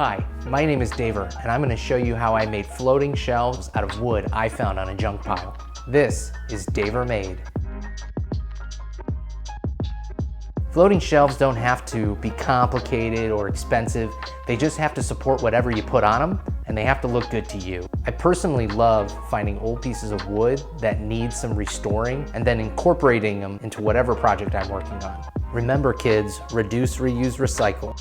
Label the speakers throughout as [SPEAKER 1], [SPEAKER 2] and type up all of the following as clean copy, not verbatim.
[SPEAKER 1] Hi, my name is Daver, and I'm going to show you how I made floating shelves out of wood I found on a junk pile. This is Daver Made. Floating shelves don't have to be complicated or expensive. They just have to support whatever you put on them, and they have to look good to you. I personally love finding old pieces of wood that need some restoring and then incorporating them into whatever project I'm working on. Remember kids, reduce, reuse, recycle.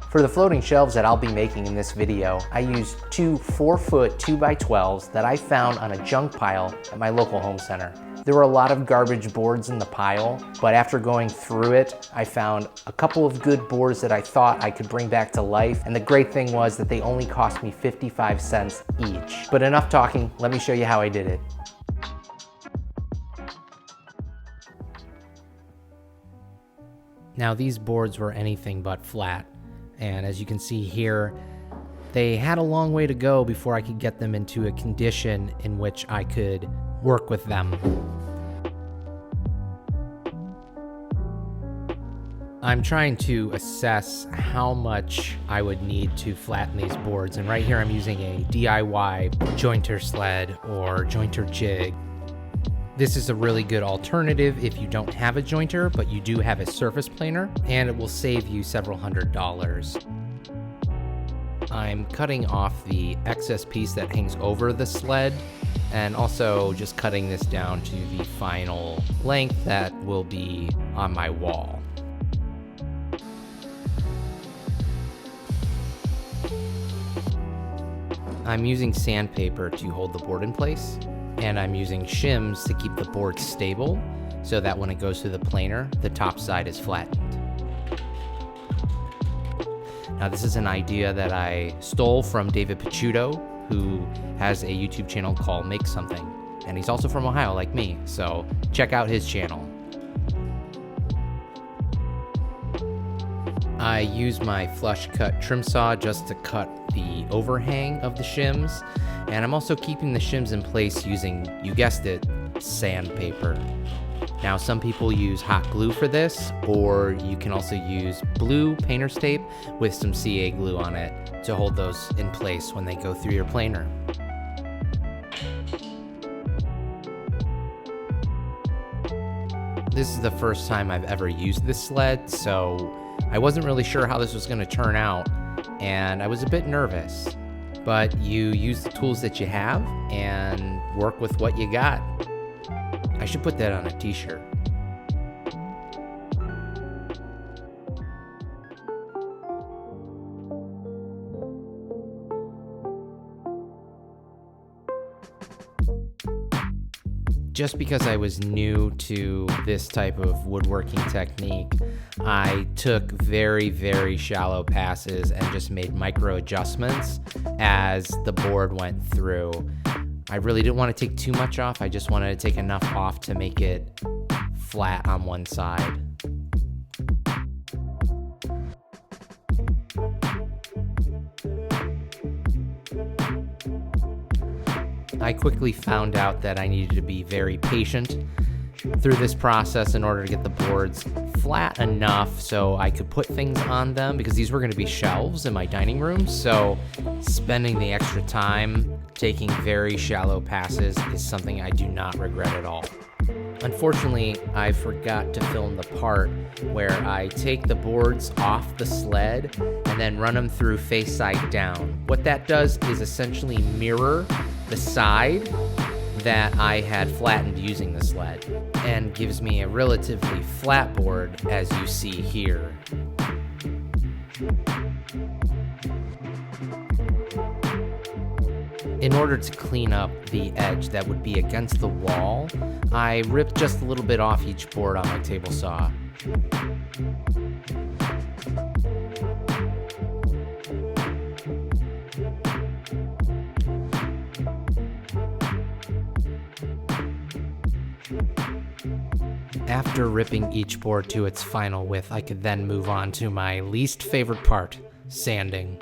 [SPEAKER 1] For the floating shelves that I'll be making in this video, I used two 4-foot 2x12s that I found on a junk pile at my local home center. There were a lot of garbage boards in the pile, but after going through it, I found a couple of good boards that I thought I could bring back to life, and the great thing was that they only cost me 55 cents each. But enough talking, let me show you how I did it. Now these boards were anything but flat. And as you can see here, they had a long way to go before I could get them into a condition in which I could work with them. I'm trying to assess how much I would need to flatten these boards. And right here I'm using a DIY jointer sled or jointer jig. This is a really good alternative if you don't have a jointer, but you do have a surface planer, and it will save you several $100s. I'm cutting off the excess piece that hangs over the sled, and also just cutting this down to the final length that will be on my wall. I'm using sandpaper to hold the board in place. And I'm using shims to keep the board stable so that when it goes through the planer, the top side is flattened. Now this is an idea that I stole from David Picciuto, who has a YouTube channel called Make Something. And he's also from Ohio like me, so check out his channel. I use my flush cut trim saw just to cut the overhang of the shims, and I'm also keeping the shims in place using, you guessed it, sandpaper. Now some people use hot glue for this, or you can also use blue painter's tape with some CA glue on it to hold those in place when they go through your planer. This is the first time I've ever used this sled, so I wasn't really sure how this was going to turn out, and I was a bit nervous. But you use the tools that you have and work with what you got. I should put that on a t-shirt. Just because I was new to this type of woodworking technique, I took very, very shallow passes and just made micro adjustments as the board went through. I really didn't want to take too much off. I just wanted to take enough off to make it flat on one side. I quickly found out that I needed to be very patient through this process in order to get the boards flat enough so I could put things on them, because these were going to be shelves in my dining room. So spending the extra time taking very shallow passes is something I do not regret at all. Unfortunately, I forgot to film the part where I take the boards off the sled and then run them through face side down. What that does is essentially mirror the side that I had flattened using the sled, and gives me a relatively flat board, as you see here. In order to clean up the edge that would be against the wall, I ripped just a little bit off each board on my table saw. After ripping each board to its final width, I could then move on to my least favorite part, sanding.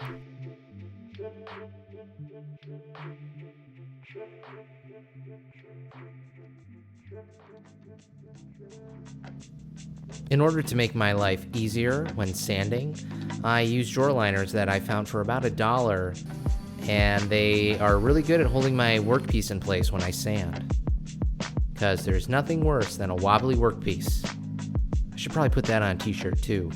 [SPEAKER 1] In order to make my life easier when sanding, I use drawer liners that I found for about $1, and they are really good at holding my workpiece in place when I sand. Because there's nothing worse than a wobbly workpiece. I should probably put that on a t-shirt too.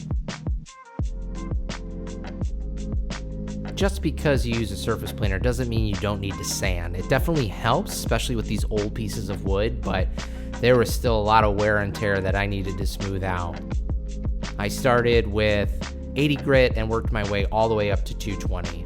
[SPEAKER 1] Just because you use a surface planer doesn't mean you don't need to sand. It definitely helps, especially with these old pieces of wood, but there was still a lot of wear and tear that I needed to smooth out. I started with 80 grit and worked my way all the way up to 220.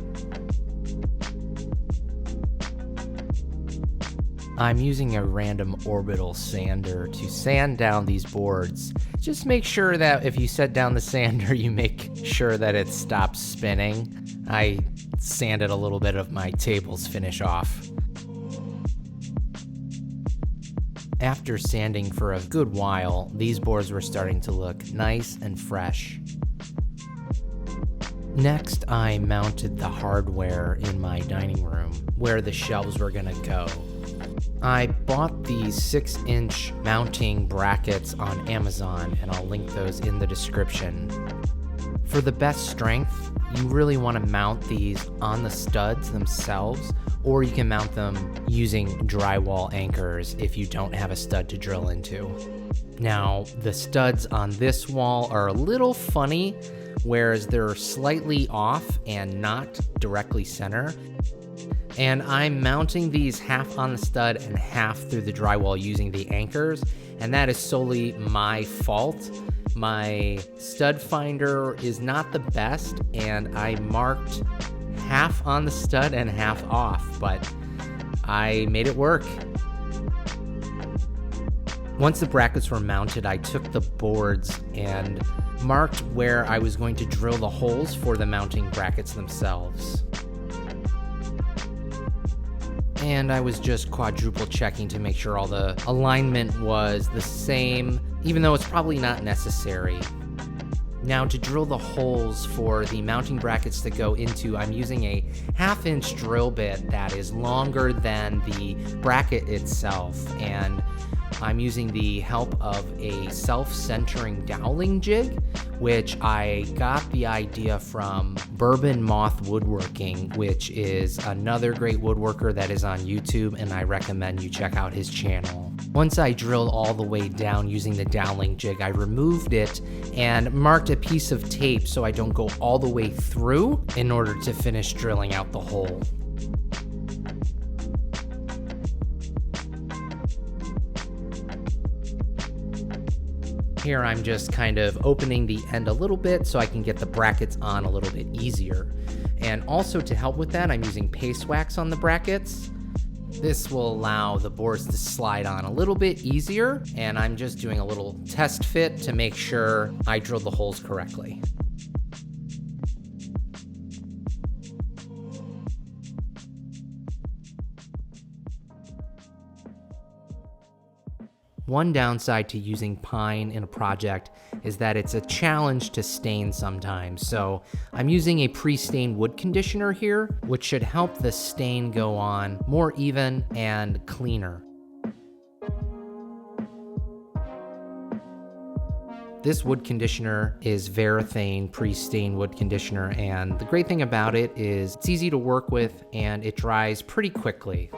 [SPEAKER 1] I'm using a random orbital sander to sand down these boards. Just make sure that if you set down the sander, you make sure that it stops spinning. I sanded a little bit of my table's finish off. After sanding for a good while, these boards were starting to look nice and fresh. Next, I mounted the hardware in my dining room where the shelves were gonna go. I bought these 6-inch mounting brackets on Amazon, and I'll link those in the description. For the best strength, you really want to mount these on the studs themselves, or you can mount them using drywall anchors if you don't have a stud to drill into. Now, the studs on this wall are a little funny, whereas they're slightly off and not directly center. And I'm mounting these half on the stud and half through the drywall using the anchors, and that is solely my fault. My stud finder is not the best, and I marked half on the stud and half off, but I made it work. Once the brackets were mounted, I took the boards and marked where I was going to drill the holes for the mounting brackets themselves. And I was just quadruple checking to make sure all the alignment was the same, even though it's probably not necessary. Now, to drill the holes for the mounting brackets to go into, I'm using a 1/2-inch drill bit that is longer than the bracket itself, and I'm using the help of a self-centering doweling jig, which I got the idea from Bourbon Moth Woodworking, which is another great woodworker that is on YouTube, and I recommend you check out his channel. Once I drilled all the way down using the doweling jig, I removed it and marked a piece of tape so I don't go all the way through in order to finish drilling out the hole. Here I'm just kind of opening the end a little bit so I can get the brackets on a little bit easier. And also to help with that, I'm using paste wax on the brackets. This will allow the boards to slide on a little bit easier, and I'm just doing a little test fit to make sure I drilled the holes correctly. One downside to using pine in a project is that it's a challenge to stain sometimes, so I'm using a pre-stained wood conditioner here, which should help the stain go on more even and cleaner. This wood conditioner is Varathane pre-stained wood conditioner, and the great thing about it is it's easy to work with and it dries pretty quickly.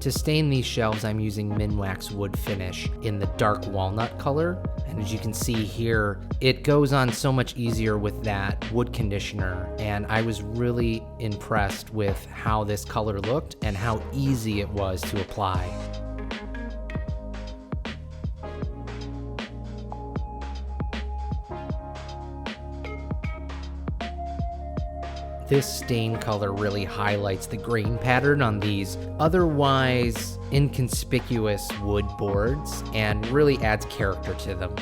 [SPEAKER 1] To stain these shelves, I'm using Minwax wood finish in the dark walnut color. And as you can see here, it goes on so much easier with that wood conditioner. And I was really impressed with how this color looked and how easy it was to apply. This stain color really highlights the grain pattern on these otherwise inconspicuous wood boards and really adds character to them.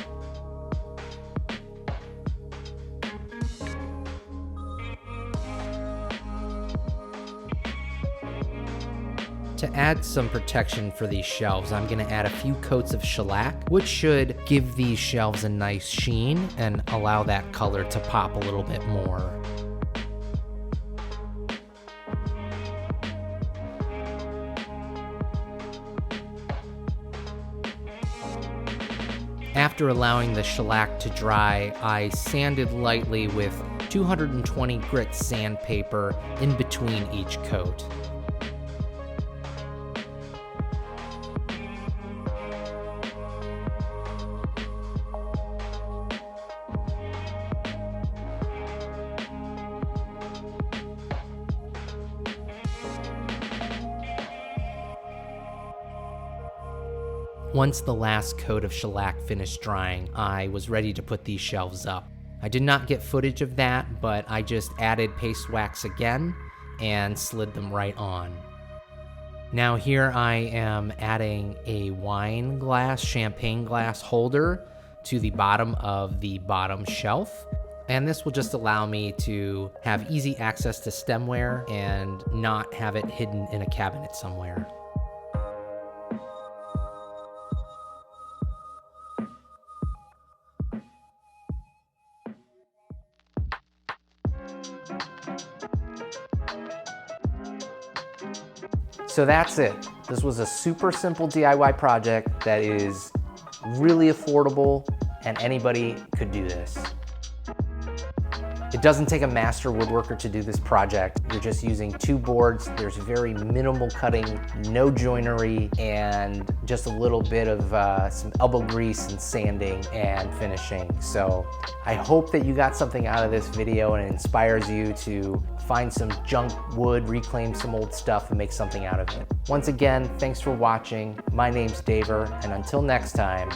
[SPEAKER 1] To add some protection for these shelves, I'm going to add a few coats of shellac, which should give these shelves a nice sheen and allow that color to pop a little bit more. After allowing the shellac to dry, I sanded lightly with 220 grit sandpaper in between each coat. Once the last coat of shellac finished drying, I was ready to put these shelves up. I did not get footage of that, but I just added paste wax again and slid them right on. Now here I am adding a wine glass, champagne glass holder to the bottom of the bottom shelf. And this will just allow me to have easy access to stemware and not have it hidden in a cabinet somewhere. So that's it. This was a super simple DIY project that is really affordable and anybody could do this. It doesn't take a master woodworker to do this project. You're just using 2 boards. There's very minimal cutting, no joinery, and just a little bit of some elbow grease and sanding and finishing. So I hope that you got something out of this video and it inspires you to find some junk wood, reclaim some old stuff, and make something out of it. Once again, thanks for watching. My name's Daver, and until next time,